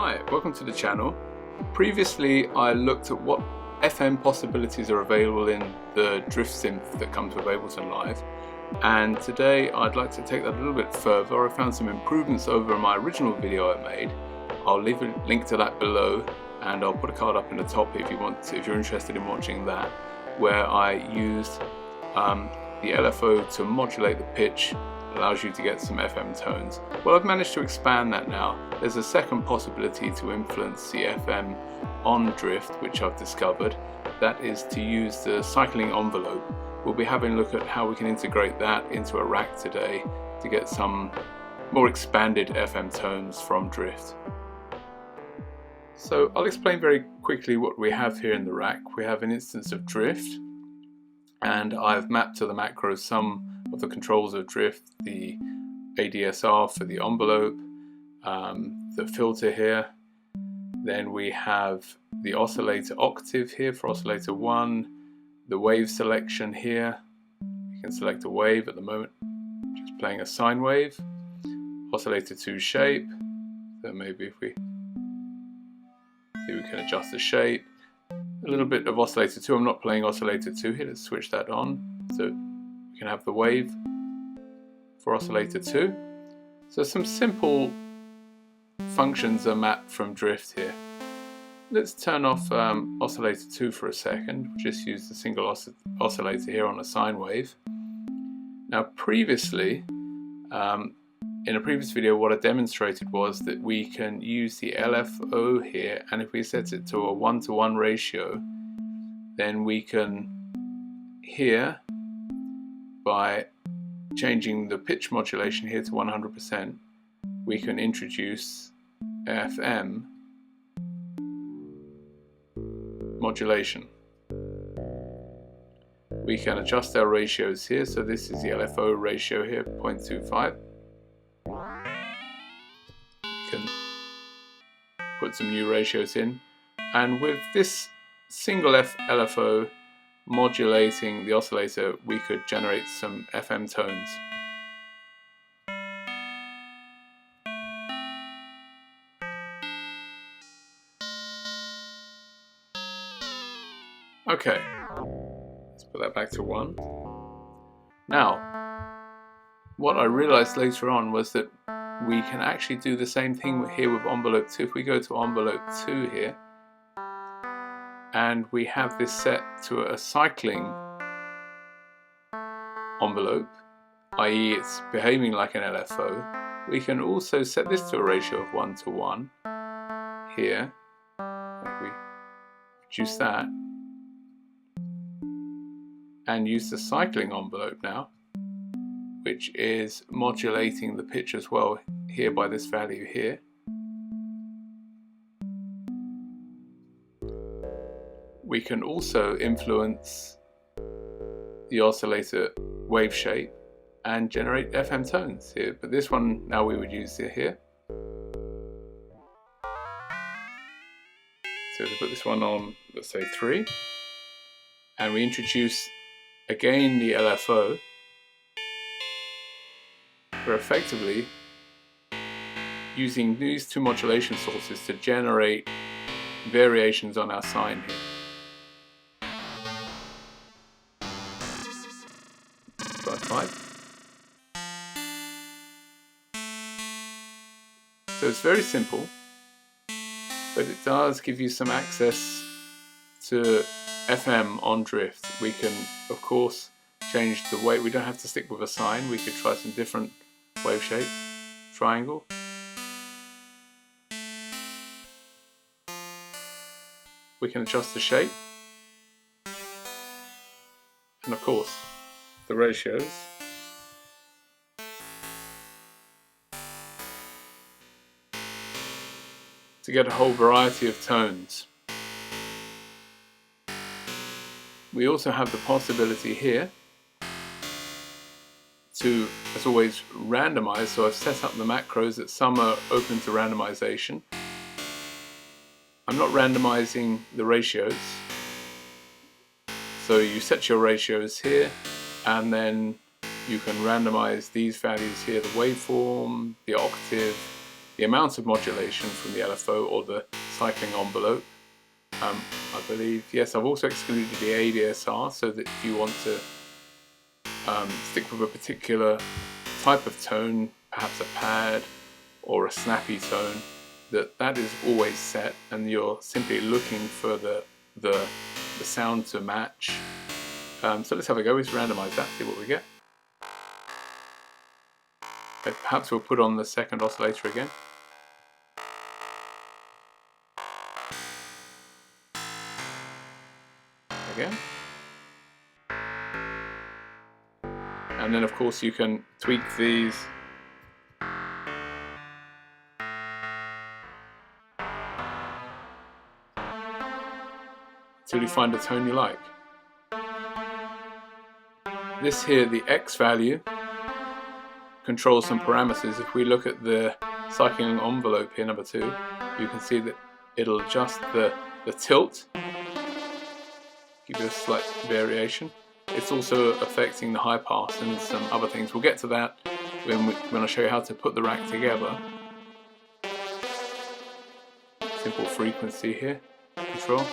Hi, welcome to the channel. Previously I looked at what FM possibilities are available in the drift synth that comes with Ableton Live, and today I'd like to take that a little bit further. I found some improvements over my original video I made. I'll leave a link to that below, and I'll put a card up in the top if you're interested in watching that, where I used the LFO to modulate the pitch. Allows you to get some FM tones. Well, I've managed to expand that now. There's a second possibility to influence the FM on drift, which I've discovered. That is to use the cycling envelope. We'll be having a look at how we can integrate that into a rack today to get some more expanded FM tones from drift. So I'll explain very quickly what we have here in the rack. We have an instance of drift, and I've mapped to the macro some of the controls of drift, the ADSR for the envelope, the filter here. Then we have the oscillator octave here for oscillator 1, the wave selection here. You can select a wave at the moment, just playing a sine wave. Oscillator 2 shape, so maybe if we see, we can adjust the shape. A little bit of oscillator 2, I'm not playing oscillator 2 here, let's switch that on. So you can have the wave for oscillator 2. So some simple functions are mapped from drift here. Let's turn off oscillator 2 for a second. We'll just use the single oscillator here on a sine wave. Now previously, in a previous video, what I demonstrated was that we can use the LFO here, and if we set it to a 1-to-1 ratio, then we can here, by changing the pitch modulation here to 100%, we can introduce FM modulation. We can adjust our ratios here, so this is the LFO ratio here, 0.25. We can put some new ratios in, and with this single LFO modulating the oscillator, we could generate some FM tones. Okay, let's put that back to 1. Now, what I realized later on was that we can actually do the same thing here with envelope 2. If we go to envelope 2 here, and we have this set to a cycling envelope, i.e. it's behaving like an LFO, we can also set this to a ratio of 1-to-1 here. If we reduce that and use the cycling envelope now, which is modulating the pitch as well here by this value here. We can also influence the oscillator wave shape and generate FM tones here, but this one now we would use it here. So if we put this one on, let's say 3, and we introduce again the LFO, we're effectively using these two modulation sources to generate variations on our sine here. So it's very simple, but it does give you some access to FM on drift. We can, of course, change the way. We don't have to stick with a sine. We could try some different wave shapes. Triangle. We can adjust the shape. And of course, the ratios. To get a whole variety of tones. We also have the possibility here to, as always, randomize. So I've set up the macros that some are open to randomization. I'm not randomizing the ratios. So you set your ratios here, and then you can randomize these values here, the waveform, the octave, the amount of modulation from the LFO or the cycling envelope. I believe, yes, I've also excluded the ADSR so that if you want to stick with a particular type of tone, perhaps a pad or a snappy tone, that is always set, and you're simply looking for the sound to match. So let's have a go. Let's randomize that, see what we get. Okay, perhaps we'll put on the second oscillator again. Again. And then of course you can tweak these until you find a tone you like. This here, the X value, controls some parameters. If we look at the cycling envelope here, number 2, you can see that it'll adjust the tilt, give you a slight variation. It's also affecting the high pass and some other things. We'll get to that when I show you how to put the rack together. Simple frequency here, control.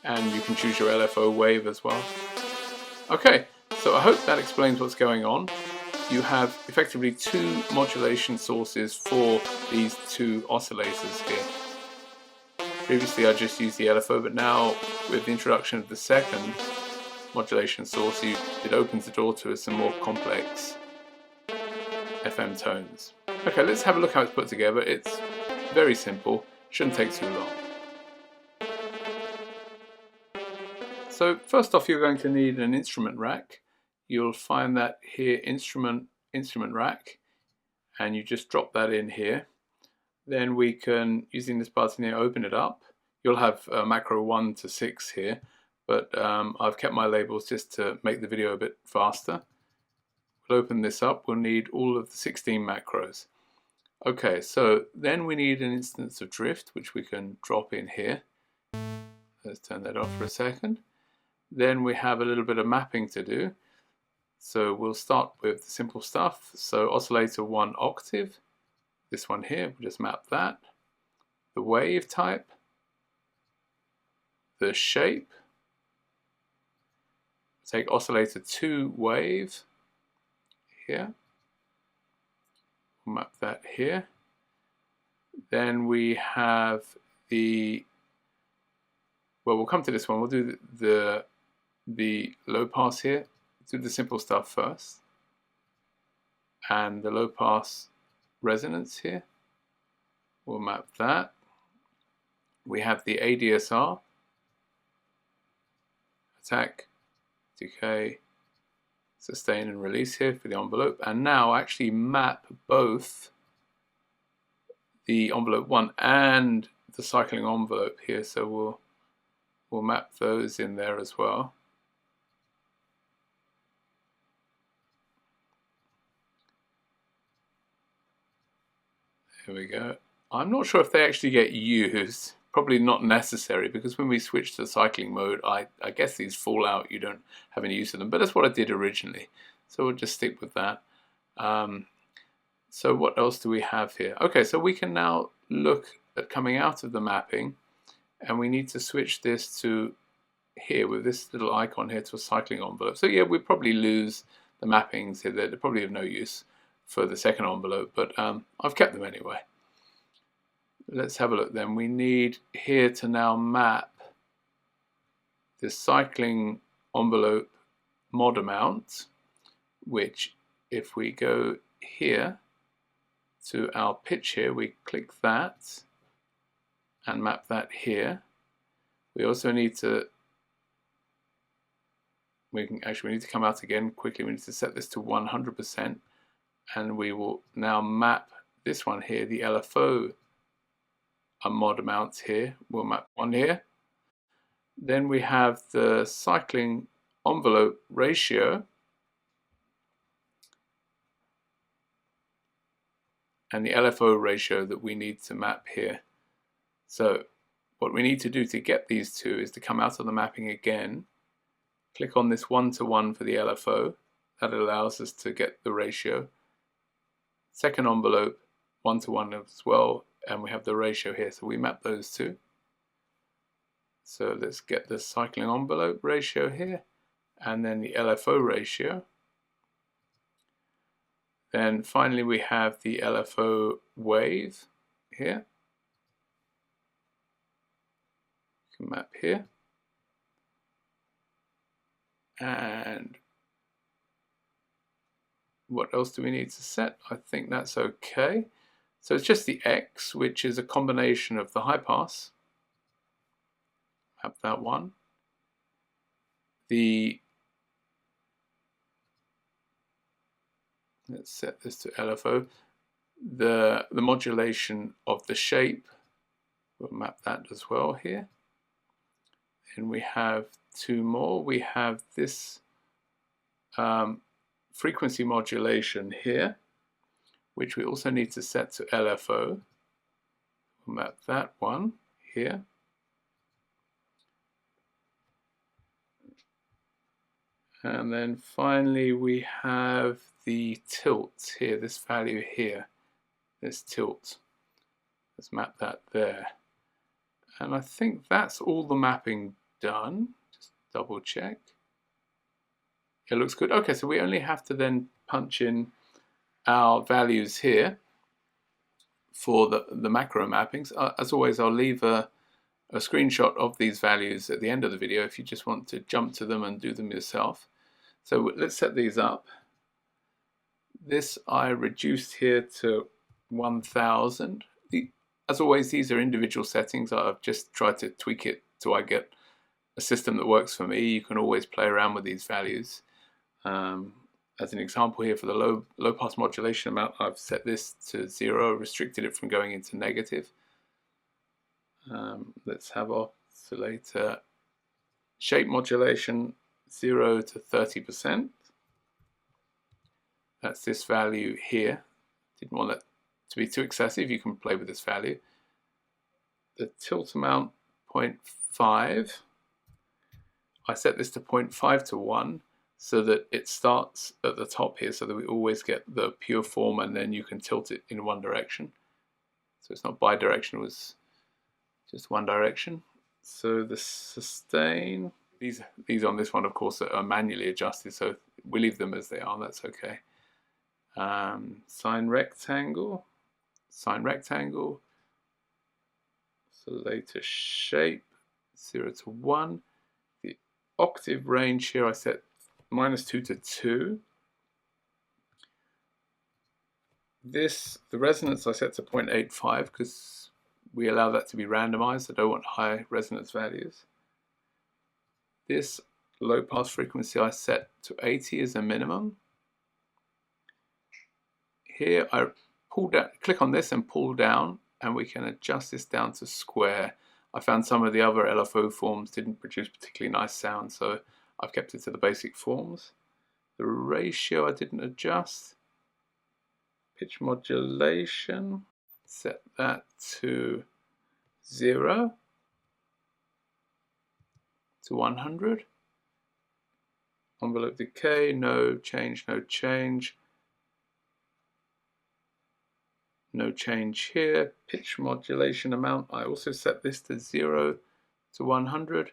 And you can choose your LFO wave as well. Okay, so I hope that explains what's going on. You have effectively 2 modulation sources for these 2 oscillators here. Previously I just used the LFO, but now with the introduction of the second modulation source, it opens the door to some more complex FM tones. Okay, let's have a look how it's put together. It's very simple, shouldn't take too long. So first off, you're going to need an instrument rack. You'll find that here, instrument rack, and you just drop that in here. Then we can, using this button here, open it up. You'll have macro 1 to 6 here, but I've kept my labels just to make the video a bit faster. We'll open this up. We'll need all of the 16 macros. Okay, so then we need an instance of drift, which we can drop in here. Let's turn that off for a second. Then we have a little bit of mapping to do. So we'll start with the simple stuff. So oscillator 1 octave, this one here, we'll just map that. The wave type, the shape, take oscillator 2 wave here, we'll map that here. Then we have we'll come to this one. We'll do the low pass here. Do the simple stuff first, and the low pass resonance here, we'll map that. We have the ADSR, attack, decay, sustain and release here for the envelope, and now actually map both the envelope 1 and the cycling envelope here, so we'll map those in there as well. Here we go. I'm not sure if they actually get used. Probably not necessary, because when we switch to cycling mode, I guess these fall out. You don't have any use of them, but that's what I did originally. So we'll just stick with that. So what else do we have here? Okay, so we can now look at coming out of the mapping, and we need to switch this to here with this little icon here to a cycling envelope. So yeah, we probably lose the mappings here. They're probably of no use for the second envelope, but I've kept them anyway. Let's have a look then. We need here to now map the cycling envelope mod amount, which if we go here to our pitch here, we click that and map that here. We also need to, we need to come out again quickly. We need to set this to 100%. And we will now map this one here, the LFO mod amounts here. We'll map one here. Then we have the cycling envelope ratio. And the LFO ratio that we need to map here. So what we need to do to get these two is to come out of the mapping again, click on this 1-to-1 for the LFO. That allows us to get the ratio. Second envelope, 1:1 as well, and we have the ratio here, so we map those two. So let's get the cycling envelope ratio here, and then the LFO ratio. Then finally we have the LFO wave here. You can map here. And what else do we need to set? I think that's okay. So it's just the X, which is a combination of the high pass. Have that one. Let's set this to LFO. The modulation of the shape, we'll map that as well here. And we have two more. We have this frequency modulation here, which we also need to set to LFO. We'll map that one here. And then finally we have the tilt here, this value here, this tilt. Let's map that there. And I think that's all the mapping done. Just double check. It looks good. Okay, so we only have to then punch in our values here for the macro mappings. As always, I'll leave a screenshot of these values at the end of the video if you just want to jump to them and do them yourself. So let's set these up. This I reduced here to 1000. As always, these are individual settings. I've just tried to tweak it till I get a system that works for me. You can always play around with these values. As an example here for the low pass modulation amount, I've set this to 0, restricted it from going into negative. Let's have oscillator shape modulation 0 to 30%. That's this value here. Didn't want that to be too excessive. You can play with this value. The tilt amount 0.5. I set this to 0.5 to 1 so that it starts at the top here, so that we always get the pure form, and then you can tilt it in one direction. So it's not bidirectional, it's just one direction. So the sustain, these on this one, of course, are manually adjusted, so we leave them as they are. That's okay. Sine rectangle, oscillator shape 0 to 1. The octave range here I set -2 to 2. The resonance I set to 0.85 because we allow that to be randomized. I don't want high resonance values. This low pass frequency I set to 80 as a minimum. Here I click on this and pull down, and we can adjust this down to square. I found some of the other LFO forms didn't produce particularly nice sound, so I've kept it to the basic forms. The ratio I didn't adjust. Pitch modulation, set that to 0 to 100. Envelope decay, no change, no change. No change here. Pitch modulation amount, I also set this to 0 to 100.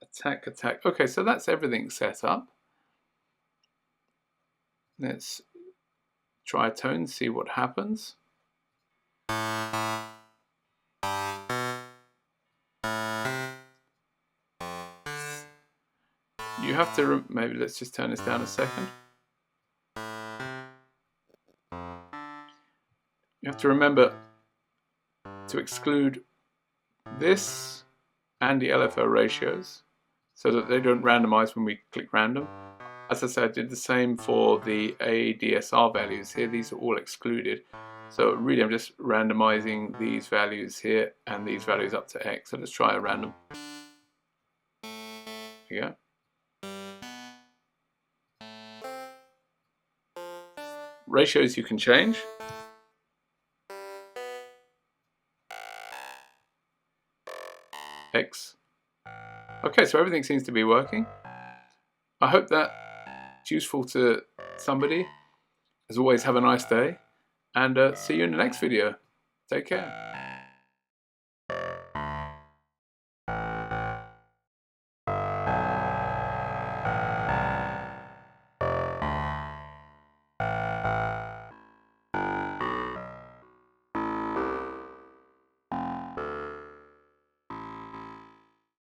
Attack, attack. Okay, so that's everything set up. Let's try a tone, see what happens. You have to, maybe let's just turn this down a second. You have to remember to exclude this and the LFO ratios so that they don't randomize when we click random. As I said, I did the same for the ADSR values here. These are all excluded. So really I'm just randomizing these values here and these values up to X. So let's try a random. Here we go. Ratios you can change. X. Okay, so everything seems to be working. I hope that's useful to somebody. As always, have a nice day, and see you in the next video. Take care.